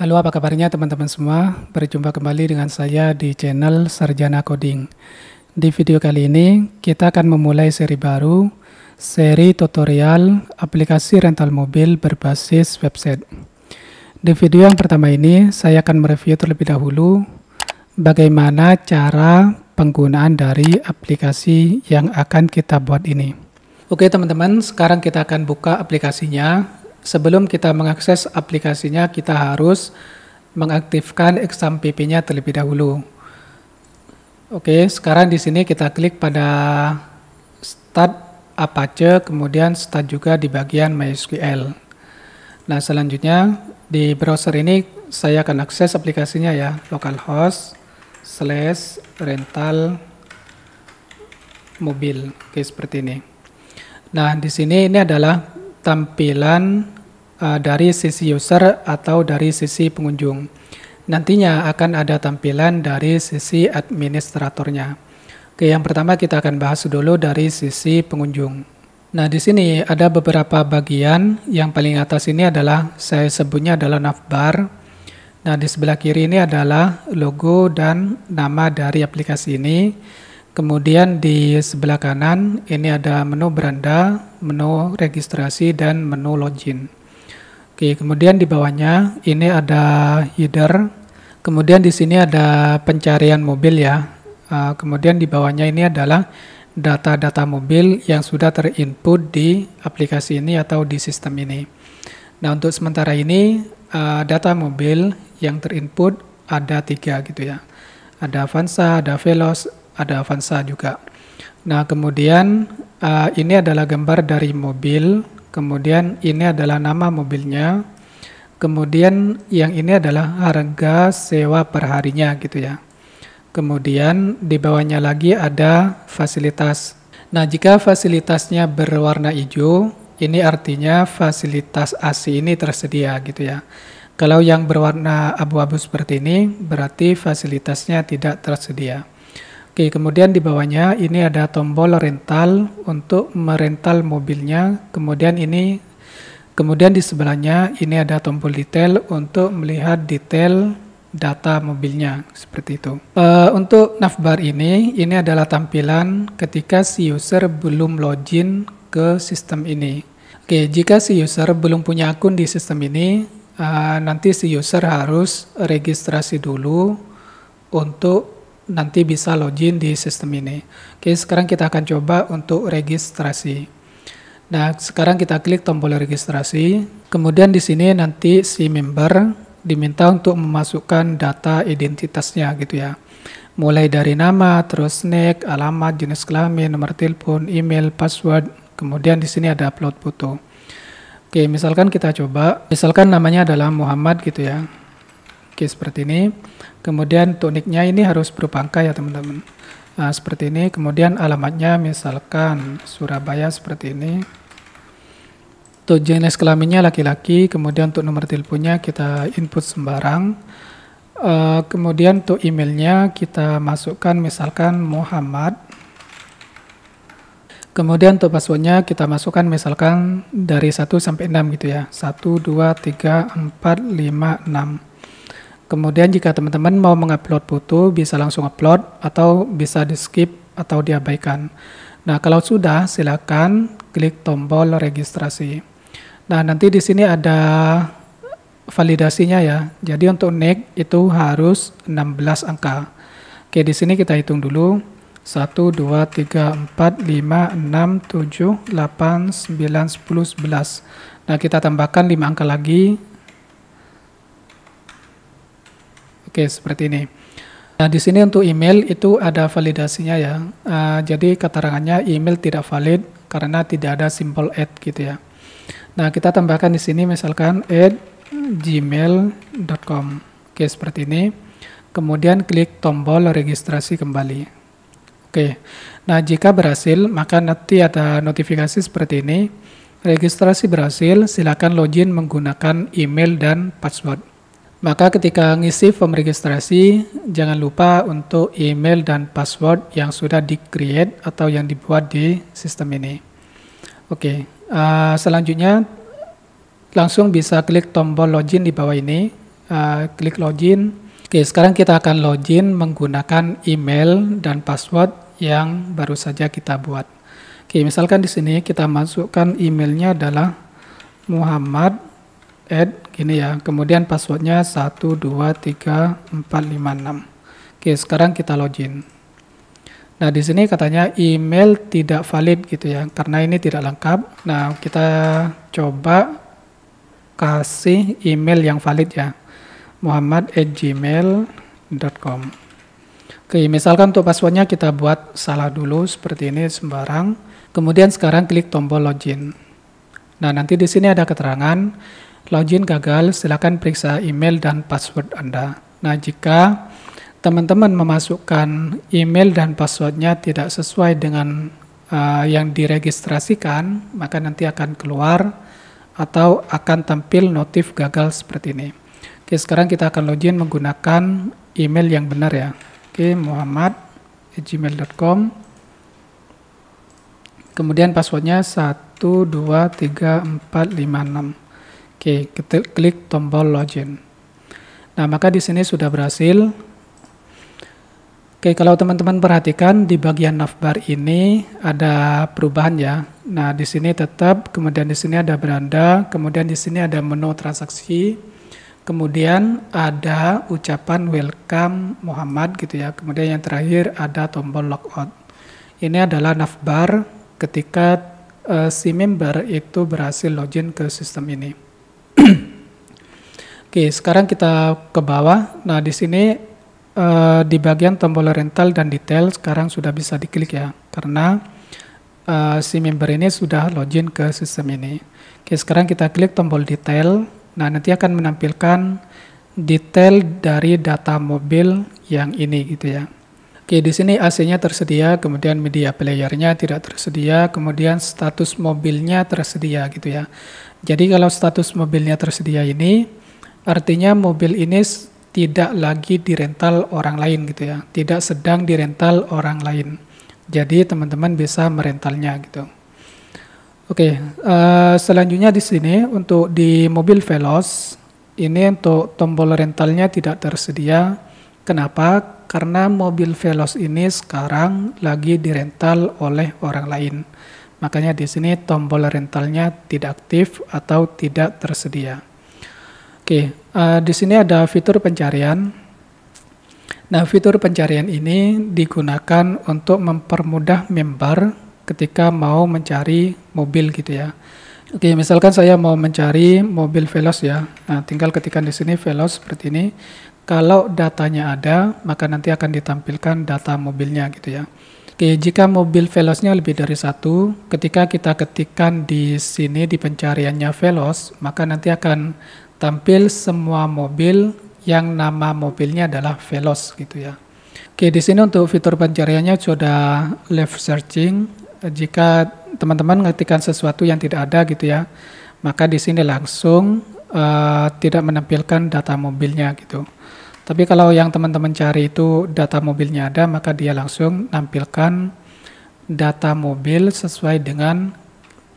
Halo, apa kabarnya teman-teman semua? Berjumpa kembali dengan saya di channel Sarjana Coding. Di video kali ini, kita akan memulai seri baru, seri tutorial aplikasi rental mobil berbasis website. Di video yang pertama ini, saya akan mereview terlebih dahulu bagaimana cara penggunaan dari aplikasi yang akan kita buat ini. Oke teman-teman, sekarang kita akan buka aplikasinya. Sebelum kita mengakses aplikasinya, kita harus mengaktifkan exam pp-nya terlebih dahulu. Oke, sekarang di sini kita klik pada Start Apache, kemudian Start juga di bagian MySQL. Nah, selanjutnya di browser ini saya akan akses aplikasinya ya, localhost/rental mobil. Oke, seperti ini. Nah, di sini ini adalah tampilan dari sisi user atau dari sisi pengunjung. Nantinya akan ada tampilan dari sisi administratornya. Oke, yang pertama kita akan bahas dulu dari sisi pengunjung. Nah, di sini ada beberapa bagian. Yang paling atas ini adalah saya sebutnya adalah navbar. Nah, di sebelah kiri ini adalah logo dan nama dari aplikasi ini. Kemudian di sebelah kanan ini ada menu beranda, menu registrasi, dan menu login. Oke, kemudian di bawahnya ini ada header. Kemudian di sini ada pencarian mobil ya. Kemudian di bawahnya ini adalah data-data mobil yang sudah terinput di aplikasi ini atau di sistem ini. Nah, untuk sementara ini data mobil yang terinput ada 3 gitu ya. Ada Avanza, ada Veloz, ada Avanza juga. Nah, kemudian ini adalah gambar dari mobil, kemudian ini adalah nama mobilnya, kemudian yang ini adalah harga sewa per harinya gitu ya. Kemudian di bawahnya lagi ada fasilitas. Nah, jika fasilitasnya berwarna hijau, ini artinya fasilitas AC ini tersedia gitu ya. Kalau yang berwarna abu-abu seperti ini, berarti fasilitasnya tidak tersedia. Oke, kemudian di bawahnya ini ada tombol rental untuk merental mobilnya. Kemudian di sebelahnya ini ada tombol detail untuk melihat detail data mobilnya seperti itu. Untuk navbar ini adalah tampilan ketika si user belum login ke sistem ini. Oke, jika si user belum punya akun di sistem ini, nanti si user harus registrasi dulu untuk nanti bisa login di sistem ini. Oke, sekarang kita akan coba untuk registrasi. Nah, sekarang kita klik tombol registrasi. Kemudian di sini nanti si member diminta untuk memasukkan data identitasnya gitu ya. Mulai dari nama, terus nik, alamat, jenis kelamin, nomor telepon, email, password. Kemudian di sini ada upload foto. Oke, misalkan kita coba. Misalkan namanya adalah Muhammad gitu ya. Oke, seperti ini. Kemudian untuk nicknya ini harus berupa angka ya teman-teman. Nah, seperti ini. Kemudian alamatnya misalkan Surabaya seperti ini. Untuk jenis kelaminnya laki-laki. Kemudian untuk nomor teleponnya kita input sembarang. Kemudian untuk emailnya kita masukkan misalkan Muhammad. Kemudian untuk passwordnya kita masukkan misalkan dari 1 sampai 6 gitu ya. 1, 2, 3, 4, 5, 6. Kemudian jika teman-teman mau mengupload foto, bisa langsung upload atau bisa di skip atau diabaikan. Nah, kalau sudah, silakan klik tombol registrasi. Nah, nanti di sini ada validasinya ya. Jadi untuk nik itu harus 16 angka. Oke, di sini kita hitung dulu. 1, 2, 3, 4, 5, 6, 7, 8, 9, 10, 11. Nah, kita tambahkan 5 angka lagi. Oke, seperti ini. Nah, di sini untuk email itu ada validasinya ya. Jadi keterangannya email tidak valid karena tidak ada simbol @ gitu ya. Nah, kita tambahkan di sini misalkan @gmail.com. Oke, seperti ini. Kemudian klik tombol registrasi kembali. Oke. Nah, jika berhasil, maka nanti ada notifikasi seperti ini. Registrasi berhasil, silakan login menggunakan email dan password. Maka ketika ngisi form registrasi, jangan lupa untuk email dan password yang sudah di-create atau yang dibuat di sistem ini. Oke, selanjutnya langsung bisa klik tombol login di bawah ini. klik login. Oke, sekarang kita akan login menggunakan email dan password yang baru saja kita buat. Oke, misalkan di sini kita masukkan emailnya adalah Muhammad gini ya, kemudian passwordnya 123456. Oke, sekarang kita login. Nah, di sini katanya email tidak valid gitu ya, karena ini tidak lengkap. Nah, kita coba kasih email yang valid ya, muhammad@gmail.com. Oke, misalkan untuk passwordnya kita buat salah dulu seperti ini sembarang. Kemudian sekarang klik tombol login. Nah, nanti di sini ada keterangan login gagal, silakan periksa email dan password Anda. Nah, jika teman-teman memasukkan email dan passwordnya tidak sesuai dengan yang diregistrasikan, maka nanti akan keluar atau akan tampil notif gagal seperti ini. Oke, sekarang kita akan login menggunakan email yang benar ya. Oke, muhammad@gmail.com. Kemudian passwordnya 123456. Oke, kita klik tombol login. Nah, maka di sini sudah berhasil. Oke, kalau teman-teman perhatikan di bagian navbar ini ada perubahan ya. Nah, di sini tetap, kemudian di sini ada beranda, kemudian di sini ada menu transaksi, kemudian ada ucapan welcome Muhammad gitu ya. Kemudian yang terakhir ada tombol logout. Ini adalah navbar ketika si member itu berhasil login ke sistem ini. Oke, sekarang kita ke bawah. Nah, di sini di bagian tombol rental dan detail sekarang sudah bisa diklik ya, karena si member ini sudah login ke sistem ini. Oke, sekarang kita klik tombol detail. Nah, nanti akan menampilkan detail dari data mobil yang ini gitu ya. Oke, di sini AC-nya tersedia, kemudian media player-nya tidak tersedia, kemudian status mobilnya tersedia gitu ya. Jadi kalau status mobilnya tersedia ini, artinya mobil ini tidak lagi dirental orang lain gitu ya, tidak sedang dirental orang lain. Jadi teman-teman bisa merentalnya gitu. Oke, selanjutnya di sini untuk di mobil Veloz ini untuk tombol rentalnya tidak tersedia. Kenapa? Karena mobil Veloz ini sekarang lagi dirental oleh orang lain. Makanya di sini tombol rentalnya tidak aktif atau tidak tersedia. Oke, di sini ada fitur pencarian. Nah, fitur pencarian ini digunakan untuk mempermudah member ketika mau mencari mobil gitu ya. Oke, misalkan saya mau mencari mobil Veloz ya. Nah, tinggal ketikkan di sini Veloz seperti ini. Kalau datanya ada, maka nanti akan ditampilkan data mobilnya gitu ya. Oke, jika mobil Veloznya lebih dari satu, ketika kita ketikkan di sini di pencariannya Veloz, maka nanti akan tampil semua mobil yang nama mobilnya adalah Veloz gitu ya. Oke, di sini untuk fitur pencariannya sudah live searching. Jika teman-teman mengetikkan sesuatu yang tidak ada gitu ya, maka di sini langsung tidak menampilkan data mobilnya gitu. Tapi kalau yang teman-teman cari itu data mobilnya ada, maka dia langsung nampilkan data mobil sesuai dengan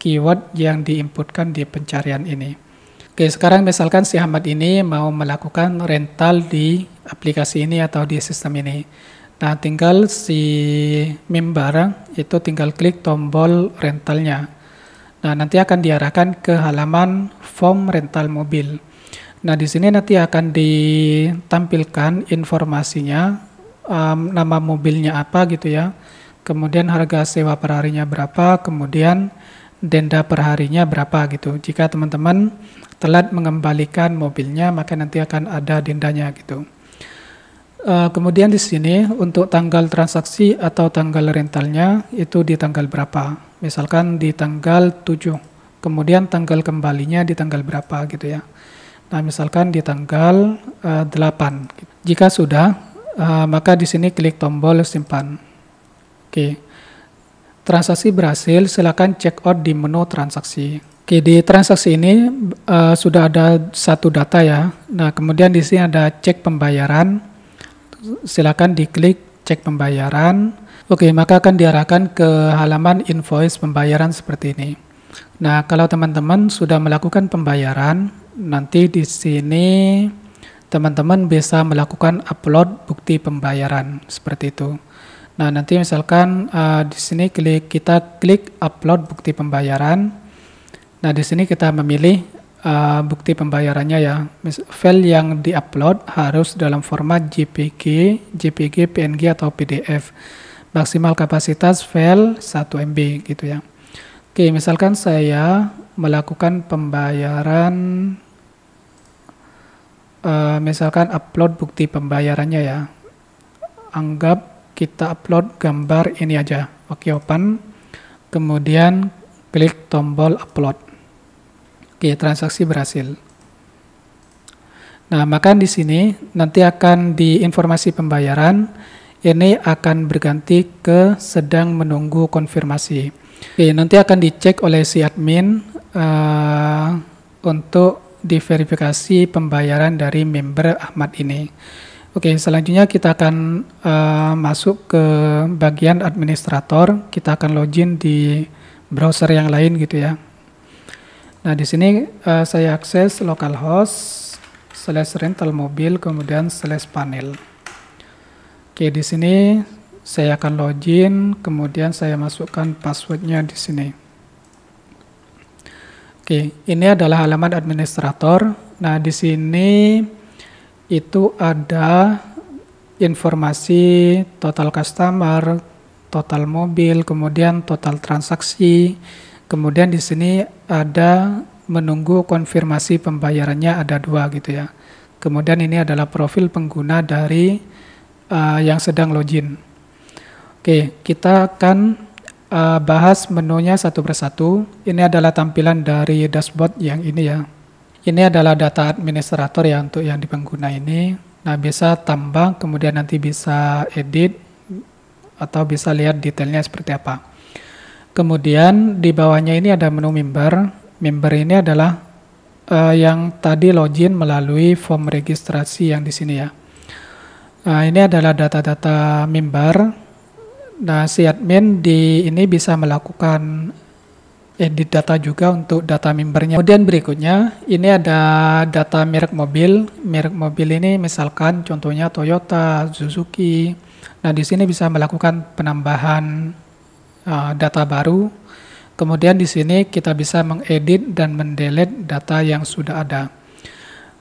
keyword yang diinputkan di pencarian ini. Oke, sekarang misalkan si Ahmad ini mau melakukan rental di aplikasi ini atau di sistem ini. Nah, tinggal si member itu tinggal klik tombol rentalnya. Nah, nanti akan diarahkan ke halaman form rental mobil. Nah, di sini nanti akan ditampilkan informasinya, nama mobilnya apa gitu ya, kemudian harga sewa per harinya berapa, kemudian denda per harinya berapa gitu. Jika teman-teman telat mengembalikan mobilnya, maka nanti akan ada dendanya gitu. Kemudian di sini untuk tanggal transaksi atau tanggal rentalnya itu di tanggal berapa. Misalkan di tanggal 7, kemudian tanggal kembalinya di tanggal berapa gitu ya. Nah, misalkan di tanggal 8. Jika sudah, maka di sini klik tombol simpan. Oke. Transaksi berhasil, silakan check out di menu transaksi. Oke, di transaksi ini sudah ada satu data ya. Nah, kemudian di sini ada cek pembayaran. Silakan diklik cek pembayaran. Oke, maka akan diarahkan ke halaman invoice pembayaran seperti ini. Nah, kalau teman-teman sudah melakukan pembayaran, nanti di sini teman-teman bisa melakukan upload bukti pembayaran seperti itu. Nah, nanti misalkan di sini kita klik upload bukti pembayaran. Nah, di sini kita memilih bukti pembayarannya ya. File yang diupload harus dalam format JPG, PNG atau PDF. Maksimal kapasitas file 1 MB gitu ya. Oke, misalkan saya melakukan pembayaran, misalkan upload bukti pembayarannya ya. Anggap kita upload gambar ini aja. Oke, open. Kemudian klik tombol upload. Oke, transaksi berhasil. Nah, maka di sini nanti akan di informasi pembayaran ini akan berganti ke sedang menunggu konfirmasi. Oke, nanti akan dicek oleh si admin untuk diverifikasi pembayaran dari member Ahmad ini. Oke, selanjutnya kita akan masuk ke bagian administrator. Kita akan login di browser yang lain gitu ya. Nah, di sini saya akses localhost /rental mobil kemudian /panel. Oke, di sini saya akan login, kemudian saya masukkan passwordnya di sini. Oke, ini adalah halaman administrator. Nah, di sini itu ada informasi total customer, total mobil, kemudian total transaksi. Kemudian di sini ada menunggu konfirmasi pembayarannya ada 2 gitu ya. Kemudian ini adalah profil pengguna dari yang sedang login. Oke, kita akan bahas menunya satu persatu. Ini adalah tampilan dari dashboard yang ini ya. Ini adalah data administrator ya untuk yang di pengguna ini. Nah, bisa tambah, kemudian nanti bisa edit, atau bisa lihat detailnya seperti apa. Kemudian di bawahnya ini ada menu member. Member ini adalah yang tadi login melalui form registrasi yang di sini ya. Ini adalah data-data member. Nah, si admin di ini bisa melakukan edit data juga untuk data membernya. Kemudian berikutnya ini ada data merek mobil. Merek mobil ini misalkan contohnya Toyota, Suzuki. Nah, di sini bisa melakukan penambahan data baru. Kemudian di sini kita bisa mengedit dan mendelete data yang sudah ada.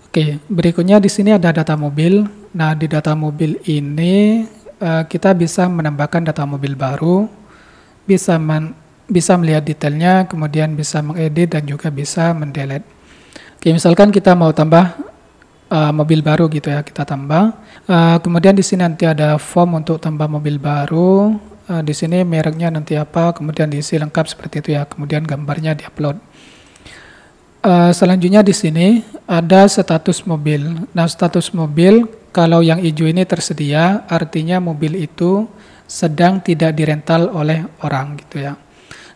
Oke, berikutnya di sini ada data mobil. Nah, di data mobil ini kita bisa menambahkan data mobil baru, bisa melihat detailnya, kemudian bisa mengedit dan juga bisa mendelete. Oke, misalkan kita mau tambah mobil baru gitu ya, kita tambah. Kemudian di sini nanti ada form untuk tambah mobil baru. Di sini mereknya nanti apa, kemudian diisi lengkap seperti itu ya, kemudian gambarnya diupload. Selanjutnya di sini ada status mobil. Nah, status mobil kalau yang hijau ini tersedia, artinya mobil itu sedang tidak dirental oleh orang gitu ya.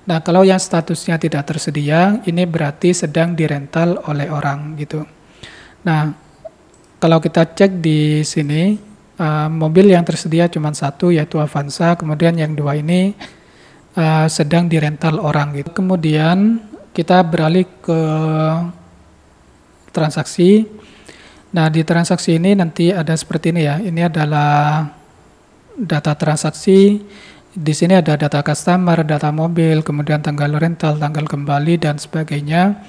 Nah, kalau yang statusnya tidak tersedia, ini berarti sedang dirental oleh orang gitu. Nah, kalau kita cek di sini, mobil yang tersedia cuma 1 yaitu Avanza, kemudian yang 2 ini sedang dirental orang gitu. Kemudian kita beralih ke transaksi. Nah, di transaksi ini nanti ada seperti ini ya. Ini adalah data transaksi. Di sini ada data customer, data mobil, kemudian tanggal rental, tanggal kembali dan sebagainya.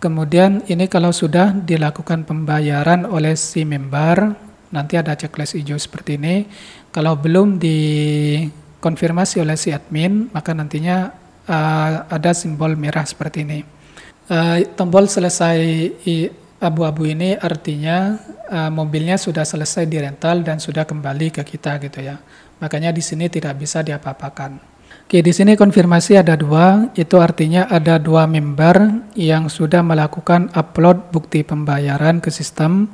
Kemudian ini kalau sudah dilakukan pembayaran oleh si member, nanti ada checklist hijau seperti ini. Kalau belum dikonfirmasi oleh si admin, maka nantinya ada simbol merah seperti ini. Tombol selesai abu-abu ini artinya mobilnya sudah selesai dirental dan sudah kembali ke kita gitu ya. Makanya di sini tidak bisa diapa-apakan. Oke, di sini konfirmasi ada 2, itu artinya ada 2 member yang sudah melakukan upload bukti pembayaran ke sistem,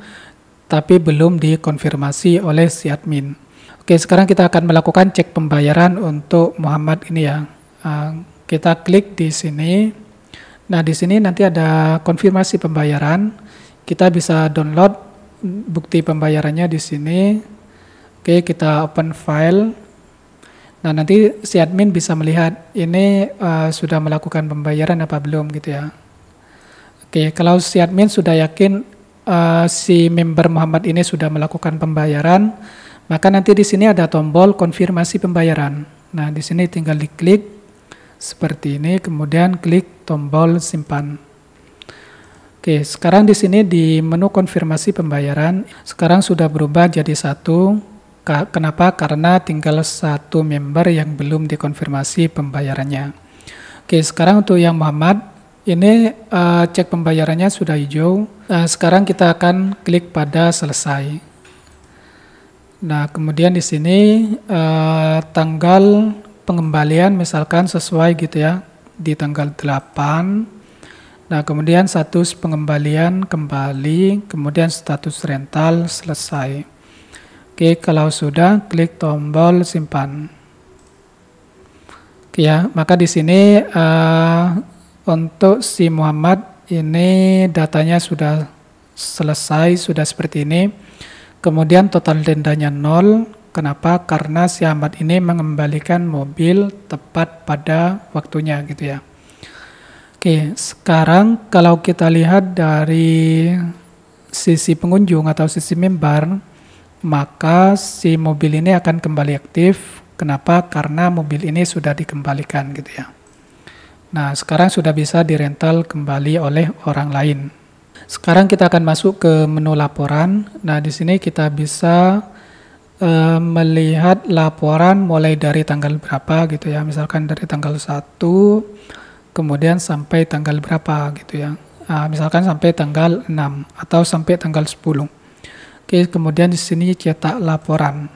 tapi belum dikonfirmasi oleh si admin. Oke, sekarang kita akan melakukan cek pembayaran untuk Muhammad ini ya. Kita klik di sini. Nah, di sini nanti ada konfirmasi pembayaran. Kita bisa download bukti pembayarannya di sini. Oke, kita open file. Nah, nanti si admin bisa melihat ini sudah melakukan pembayaran apa belum gitu ya. Oke, kalau si admin sudah yakin si member Muhammad ini sudah melakukan pembayaran, maka nanti di sini ada tombol konfirmasi pembayaran. Nah, di sini tinggal diklik seperti ini, kemudian klik tombol simpan. Oke, sekarang di sini di menu konfirmasi pembayaran, sekarang sudah berubah jadi 1. Kenapa? Karena tinggal 1 member yang belum dikonfirmasi pembayarannya. Oke, sekarang untuk yang Muhammad, ini cek pembayarannya sudah hijau. Nah, sekarang kita akan klik pada selesai. Nah, kemudian di sini tanggal pengembalian misalkan sesuai gitu ya, di tanggal 8. Nah, kemudian status pengembalian kembali, kemudian status rental selesai. Oke, kalau sudah, klik tombol simpan. Oke ya, maka di sini untuk si Muhammad ini datanya sudah selesai, sudah seperti ini. Kemudian total dendanya 0. Kenapa? Karena si Ahmad ini mengembalikan mobil tepat pada waktunya gitu ya. Oke, sekarang kalau kita lihat dari sisi pengunjung atau sisi member, maka si mobil ini akan kembali aktif. Kenapa? Karena mobil ini sudah dikembalikan gitu ya. Nah, sekarang sudah bisa dirental kembali oleh orang lain. Sekarang kita akan masuk ke menu laporan. Nah, di sini kita bisa melihat laporan mulai dari tanggal berapa gitu ya. Misalkan dari tanggal 1 kemudian sampai tanggal berapa gitu ya. Misalkan sampai tanggal 6 atau sampai tanggal 10. Oke, kemudian di sini cetak laporan.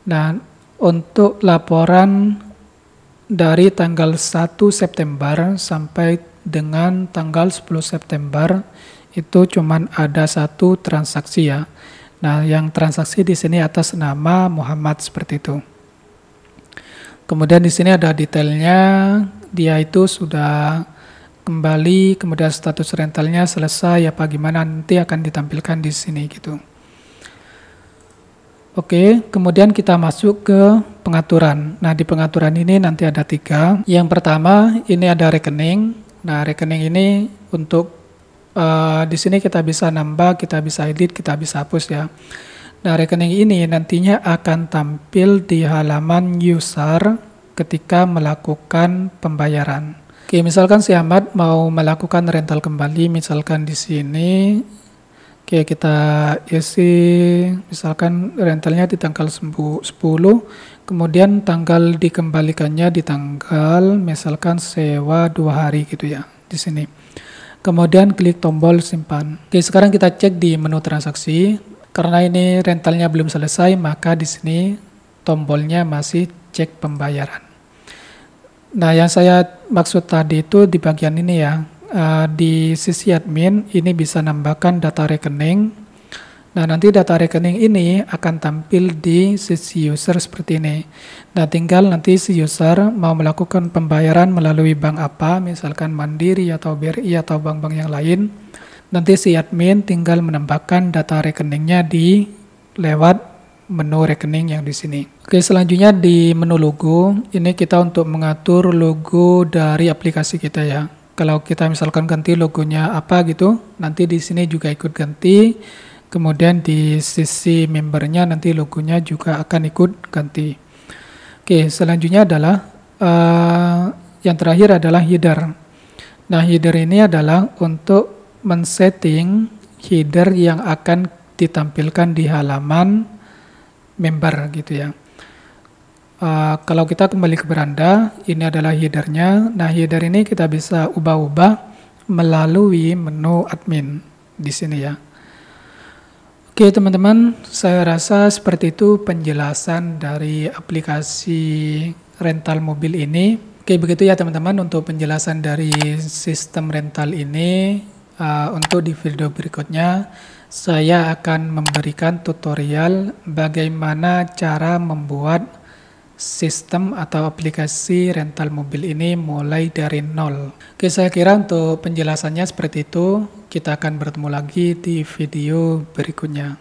Nah, untuk laporan dari tanggal 1 September sampai dengan tanggal 10 September itu cuman ada 1 transaksi ya. Nah, yang transaksi di sini atas nama Muhammad seperti itu. Kemudian di sini ada detailnya, dia itu sudah kembali, kemudian status rentalnya selesai apa gimana nanti akan ditampilkan di sini gitu. Oke, kemudian kita masuk ke pengaturan. Nah, di pengaturan ini nanti ada 3. Yang pertama ini ada rekening. Nah, rekening ini untuk di sini kita bisa nambah, kita bisa edit, kita bisa hapus ya. Nah, rekening ini nantinya akan tampil di halaman user ketika melakukan pembayaran. Oke, misalkan si Ahmad mau melakukan rental kembali, misalkan di sini. Oke, kita isi misalkan rentalnya di tanggal 10, kemudian tanggal dikembalikannya di tanggal misalkan sewa 2 hari gitu ya di sini. Kemudian klik tombol simpan. Oke, sekarang kita cek di menu transaksi. Karena ini rentalnya belum selesai, maka di sini tombolnya masih cek pembayaran. Nah, yang saya maksud tadi itu di bagian ini ya, di sisi admin ini bisa nambahkan data rekening. Nah, nanti data rekening ini akan tampil di sisi user seperti ini. Nah, tinggal nanti si user mau melakukan pembayaran melalui bank apa, misalkan Mandiri atau BRI atau bank-bank yang lain. Nanti si admin tinggal menambahkan data rekeningnya di lewat menu rekening yang di sini. Oke, selanjutnya di menu logo, ini kita untuk mengatur logo dari aplikasi kita ya. Kalau kita misalkan ganti logonya apa gitu, nanti di sini juga ikut ganti. Kemudian di sisi membernya nanti logonya juga akan ikut ganti. Oke, selanjutnya adalah yang terakhir adalah header. Nah, header ini adalah untuk men-setting header yang akan ditampilkan di halaman member gitu ya. Kalau kita kembali ke beranda, ini adalah headernya. Nah, header ini kita bisa ubah-ubah melalui menu admin di sini ya. Oke teman-teman, saya rasa seperti itu penjelasan dari aplikasi rental mobil ini. Oke, begitu ya teman-teman untuk penjelasan dari sistem rental ini. Untuk di video berikutnya, saya akan memberikan tutorial bagaimana cara membuat sistem atau aplikasi rental mobil ini mulai dari nol. Oke, saya kira untuk penjelasannya seperti itu. Kita akan bertemu lagi di video berikutnya.